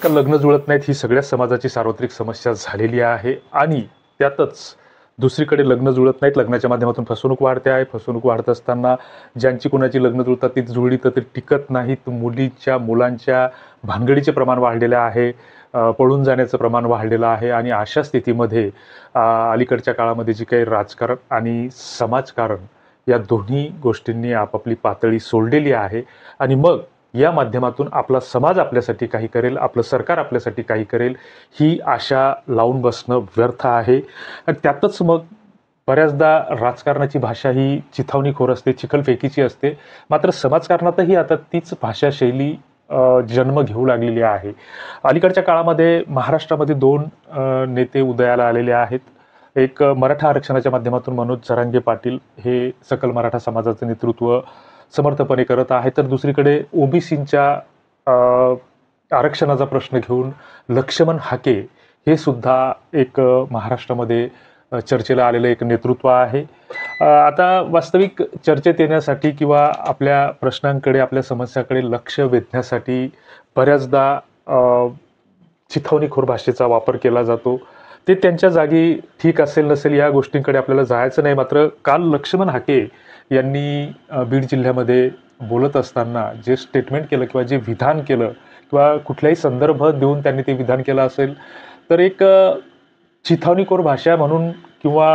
आजकाल लग्न जुळत नाहीत ही सगळ्या समाजाची सार्वत्रिक समस्या झालेली आहे आणि त्यातच दुसरीकडे लग्न जुळत नाहीत, लग्नाच्या माध्यमातून फसवणूक वाढते आहे. फसवणूक वाढत असताना ज्यांची कोणाची लग्न जुळतात ती जुळली तर ती टिकत नाहीत. मुलांच्या भानगडीचे प्रमाण वाढलेलं आहे, पळून जाण्याचं प्रमाण वाढलेलं आहे आणि अशा स्थितीमध्ये अलीकडच्या काळामध्ये जी काही राजकारण आणि समाजकारण या दोन्ही गोष्टींनी आपापली पातळी सोडलेली आहे आणि मग या माध्यमातून आपला समाज आपल्यासाठी काही करेल, आपलं सरकार आपल्यासाठी काही करेल ही आशा लावून बसणं व्यर्थ आहे. आणि त्यातच मग बऱ्याचदा राजकारणाची भाषा ही चिथावणीखोर असते, चिखलफेकीची असते. मात्र समाजकारणातही आता तीच भाषाशैली जन्म घेऊ लागलेली आहे. अलीकडच्या काळामध्ये महाराष्ट्रामध्ये दोन नेते उदयाला आलेले आहेत. एक मराठा आरक्षणाच्या माध्यमातून मनोज जरांगे पाटील हे सकल मराठा समाजाचं नेतृत्व समर्थपणे करत आहे, तर दुसरीकडे ओबीसींच्या आरक्षणाचा प्रश्न घेऊन लक्ष्मण हाके हे सुद्धा एक महाराष्ट्रामध्ये चर्चेला आलेलं एक नेतृत्व आहे. आता वास्तविक चर्चेत येण्यासाठी किंवा आपल्या प्रश्नांकडे, आपल्या समस्याकडे लक्ष वेधण्यासाठी बऱ्याचदा चिथावणीखोर भाषेचा वापर केला जातो. ते त्यांच्या जागी ठीक असेल नसेल या गोष्टींकडे आपल्याला जायचं नाही. मात्र काल लक्ष्मण हाके यांनी बीड जिल्ह्यामध्ये बोलत असताना जे स्टेटमेंट केलं किंवा जे विधान केलं किंवा कुठलाही संदर्भ देऊन त्यांनी ते विधान केलं असेल तर एक चिथावणीखोर भाषा म्हणून किंवा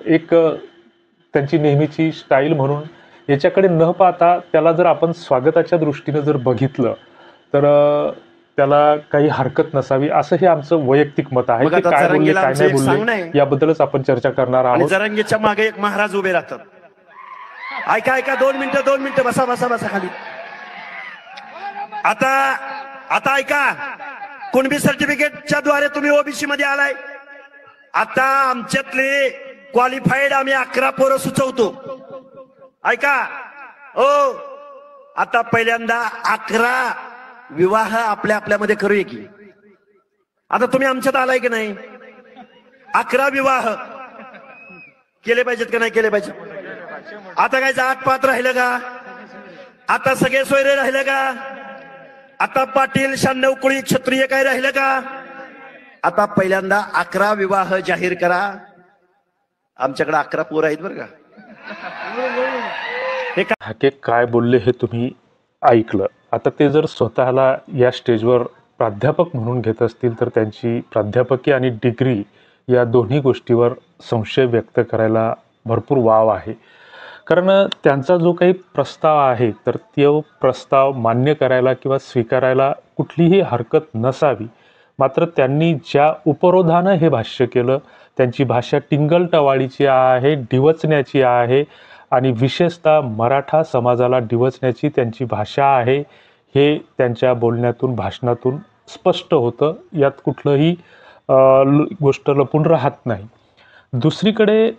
एक त्यांची नेहमीची स्टाईल म्हणून याच्याकडे न पाहता त्याला जर आपण स्वागताच्या दृष्टीनं जर बघितलं तर त्याला काही हरकत नसावी असं हे आमचं वैयक्तिक मत आहे. ते काय बोलले काय नाही बोलले याबद्दलच आपण चर्चा करणार आहोत. जरांगेच्या मागे एक महाराज उभे राहतात. ऐका 2 मिनिटं बसा खाली. आता ऐका, कुणबी सर्टिफिकेटच्या द्वारे तुम्ही ओबीसी मध्ये आलाय. आता आमच्यातले क्वालिफाईड आम्ही 11 पोरं सुचवतो. ऐका ओ, आता पहिल्यांदा 11 विवाह आपल्यामध्ये करूया की. आता तुम्ही आमच्यात आलाय की नाही? 11 विवाह केले पाहिजेत का नाही केले पाहिजे? आता काय जातपात राहिलं का? आता सगळे सोयरे राहिलं का? आता पाटील 96 कुळी क्षत्रिय काय राहिलं का? आता पहिल्यांदा 11 विवाह जाहीर करा. आमच्याकडे 11 पोरं आहेत बरं का. हाके काय बोलले हे तुम्ही ऐकलं. आता ते जर स्वतःला या स्टेजवर प्राध्यापक म्हणून घेत असतील तर त्यांची प्राध्यापकी आणि डिग्री या दोन्ही गोष्टीवर संशय व्यक्त करायला भरपूर वाव आहे. कारण त्यांचा जो काही प्रस्ताव आहे तर तो प्रस्ताव मान्य करायला किंवा स्वीकारायला कुठलीही हरकत नसावी. मात्र त्यांनी ज्या उपरोधानं हे भाष्य केलं, त्यांची भाषा टिंगलटवाळीची आहे, डिवचण्याची आहे आणि विशेषतः मराठा समाजाला डिवचण्याची त्यांची भाषा आहे हे त्यांच्या बोलण्यातून, भाषणातून स्पष्ट होतं. यात कुठलंही गोष्ट लपून राहत नाही. दुसरीकडे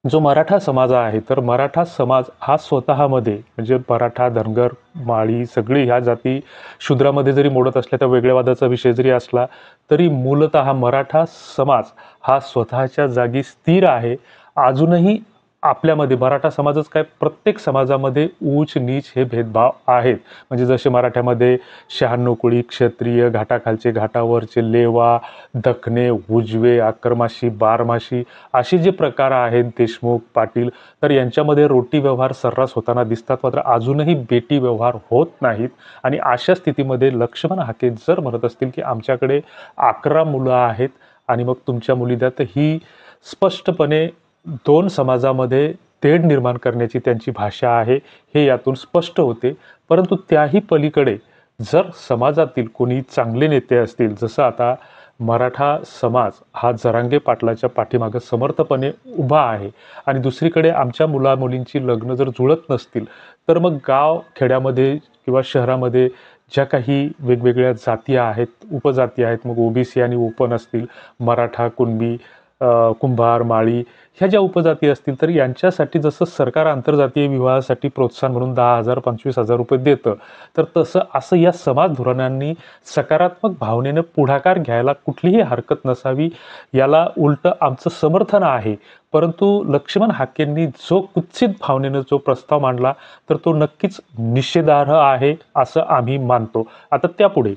जो मराठा समाज आहे तर मराठा समाज हा स्वतःमध्ये म्हणजे मराठा, धनगर, माळी सगळी ह्या जाती शूद्रामध्ये जरी मोडत असल्या तर वेगळ्या वादाचा विषय जरी असला तरी मूलतः मराठा समाज हा स्वतःच्या जागी स्थिर आहे. अजूनही आपल्यामध्ये मराठा समाजच काय प्रत्येक समाजामध्ये ऊच नीच हे भेदभाव आहेत. म्हणजे जसे मराठ्यामध्ये 96 कुळी, क्षत्रिय, घाटाखालचे, घाटावरचे, लेवा, दखने, उजवे, आक्रमाशी, बारमाशी असे जे प्रकार आहेत, देशमुख, पाटील, तर यांच्यामध्ये रोटी व्यवहार सर्रास होताना दिसतात. मात्र अजूनही बेटी व्यवहार होत नाहीत. आणि अशा स्थितीमध्ये लक्ष्मण हाके जर म्हणत असतील की आमच्याकडे 11 मुलं आहेत आणि मग तुमच्या मुली द्या, तर ही स्पष्टपणे 2 समाजामध्ये तेढ निर्माण करण्याची त्यांची भाषा आहे हे यातून स्पष्ट होते. परंतु त्याही पलीकडे जर समाजातील कोणी चांगले नेते असतील, जसं आता मराठा समाज हा जरांगे पाटलाच्या पाठीमागं समर्थपणे उभा आहे आणि दुसरीकडे आमच्या मुलामुलींची लग्न जर जुळत नसतील तर मग गाव खेड्यामध्ये किंवा शहरामध्ये ज्या काही वेगवेगळ्या जाती आहेत, उपजाती आहेत, मग ओबीसी आणि ओपन असतील, मराठा, कुणबी, कुंभार, माळी ह्या ज्या उपजाती असतील तर यांच्यासाठी जसं सरकार आंतरजातीय विवाहासाठी प्रोत्साहन म्हणून 10,000 25,000 रुपये देतं, तर असं या समाज धोरणांनी सकारात्मक भावनेनं पुढाकार घ्यायला कुठलीही हरकत नसावी. याला उलटं आमचं समर्थन आहे. परंतु लक्ष्मण हाकेंनी जो कुत्सित भावनेनं जो प्रस्ताव मांडला तर तो नक्कीच निषेधार्ह आहे असं आम्ही मानतो. आता त्यापुढे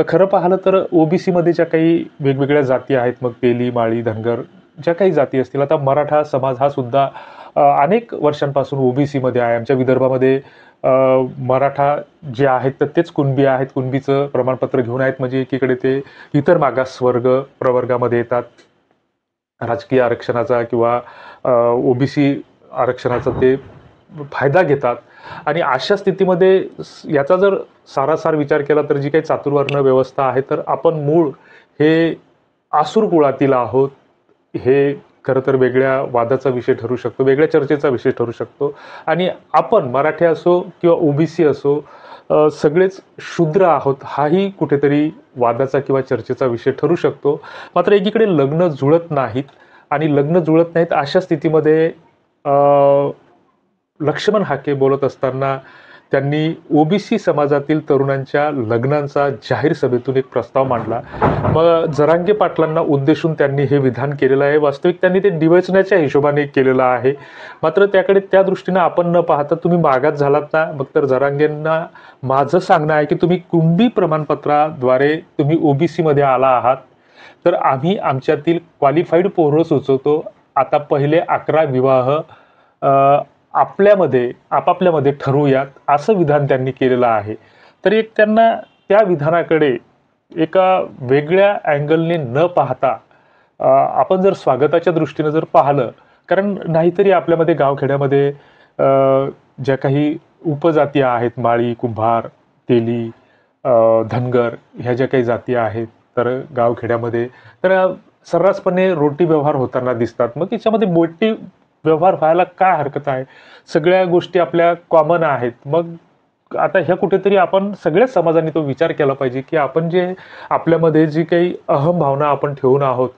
खरं पाहिलं तर ओबीसीमध्ये ज्या काही वेगवेगळ्या जाती आहेत, मग तेली, माळी, धनगर ज्या काही जाती असतील, आता मराठा समाज हा सुद्धा अनेक वर्षांपासून ओबीसीमध्ये आहे. आमच्या विदर्भामध्ये मराठा जे आहेत तर तेच कुणबी आहेत, कुणबीचं प्रमाणपत्र घेऊन आहेत, म्हणजे एकीकडे ते इतर मागासवर्ग प्रवर्गामध्ये येतात. राजकीय आरक्षणाचा किंवा ओबीसी आरक्षणाचा ते फायदा घेतात. आणि अशा स्थितीमध्ये याचा जर सारासार विचार केला तर जी काही चातुर्वर्ण व्यवस्था आहे, तर आपण मूळ हे आसूर कुळातील आहोत. हे खरं तर वेगळ्या वादाचा विषय ठरू शकतो, वेगळ्या चर्चेचा विषय ठरू शकतो. आणि आपण मराठी असो किंवा ओबीसी असो, सगळेच शूद्र आहोत, हाही कुठेतरी वादाचा किंवा चर्चेचा विषय ठरू शकतो. मात्र एकीकडे लग्न जुळत नाहीत, आणि लग्न जुळत नाहीत अशा स्थितीमध्ये लक्ष्मण हाके बोलत असताना त्यांनी ओबीसी समाजातील तरुणांच्या लग्नांचा जाहीर सभेतून एक प्रस्ताव मांडला. मग जरांगे पाटलांना उद्देशून त्यांनी हे विधान केलेलं आहे. वास्तविक त्यांनी ते डिवचण्याच्या हिशोबाने केलेलं आहे. मात्र त्याकडे त्या दृष्टीनं आपण न पाहता तुम्ही मागात झालात ना, मग तर जरांगेंना माझं सांगणं आहे की तुम्ही कुणबी प्रमाणपत्राद्वारे तुम्ही ओबीसीमध्ये आला आहात, तर आम्ही आमच्यातील क्वालिफाईड पोरं सुचवतो. आता पहिले 11 विवाह आपापल्यामध्ये ठरवूयात, असं विधान त्यांनी केलेलं आहे. तर एक त्यांना त्या विधानाकडे एका वेगळ्या अँगलने न पाहता आपण जर स्वागताच्या दृष्टीनं जर पाहिलं, कारण नाहीतरी आपल्यामध्ये गावखेड्यामध्ये ज्या काही उपजाती आहेत, माळी, कुंभार, तेली, धनगर ह्या ज्या काही जाती आहेत, तर गावखेड्यामध्ये तर सर्रासपणे रोटी व्यवहार होताना दिसतात. मग त्याच्यामध्ये मोठी व्यवहार व्हायला काय हरकत आहे? सगळ्या गोष्टी आपल्या कॉमन आहेत. मग आता ह्या कुठेतरी आपण सगळ्याच समाजाने तो विचार केला पाहिजे की आपण जे आपल्यामध्ये जी काही अहम भावना आपण ठेवून आहोत,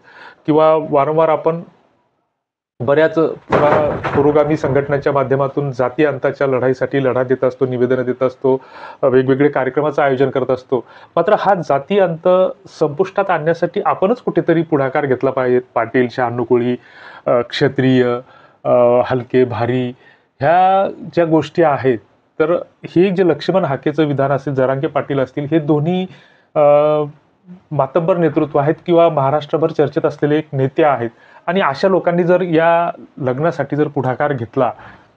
किंवा वारंवार आपण बऱ्याच पुरोगामी संघटनांच्या माध्यमातून जाती अंताच्या लढाईसाठी लढा देत असतो, निवेदनं देत असतो, वेगवेगळे कार्यक्रमाचं आयोजन करत असतो. मात्र हा जाती अंत संपुष्टात आणण्यासाठी आपणच कुठेतरी पुढाकार घेतला पाहिजे. पाटील, शहानू कोळी, क्षत्रिय, हलके, भारी ह्या ज्या गोष्टी आहेत, तर हे जे लक्ष्मण हाकेचं विधान असेल, जरांगे पाटील असतील, हे दोन्ही मातब्बर नेतृत्व आहेत किंवा महाराष्ट्रभर चर्चेत असलेले एक नेते आहेत. आणि अशा लोकांनी जर या लग्नासाठी जर पुढाकार घेतला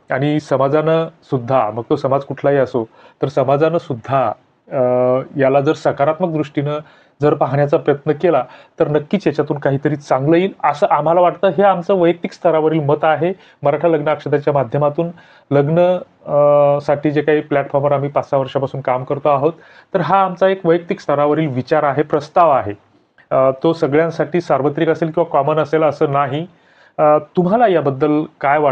आणि समाजानं सुद्धा, मग तो समाज कुठलाही असो, तर समाजानं सुद्धा याला जर सकारात्मक दृष्टीनं जर पाहण्याचा प्रयत्न केला, तर नक्कीच याच्यातून काहीतरी चांगलं येईल असं आम्हाला वाटतं. हे आमचं वैयक्तिक स्तरावरील मत आहे. मराठा लग्न अक्षताच्या माध्यमातून लग्न साठी जे काही प्लॅटफॉर्मवर आम्ही 5-6 वर्षापासून काम करतो आहोत, तर हा आमचा एक वैयक्तिक स्तरावरील विचार आहे, प्रस्ताव आहे. तो सगळ्यांसाठी सार्वत्रिक असेल किंवा कॉमन असेल असं नाही. तुम्हाला याबद्दल काय वाटतं?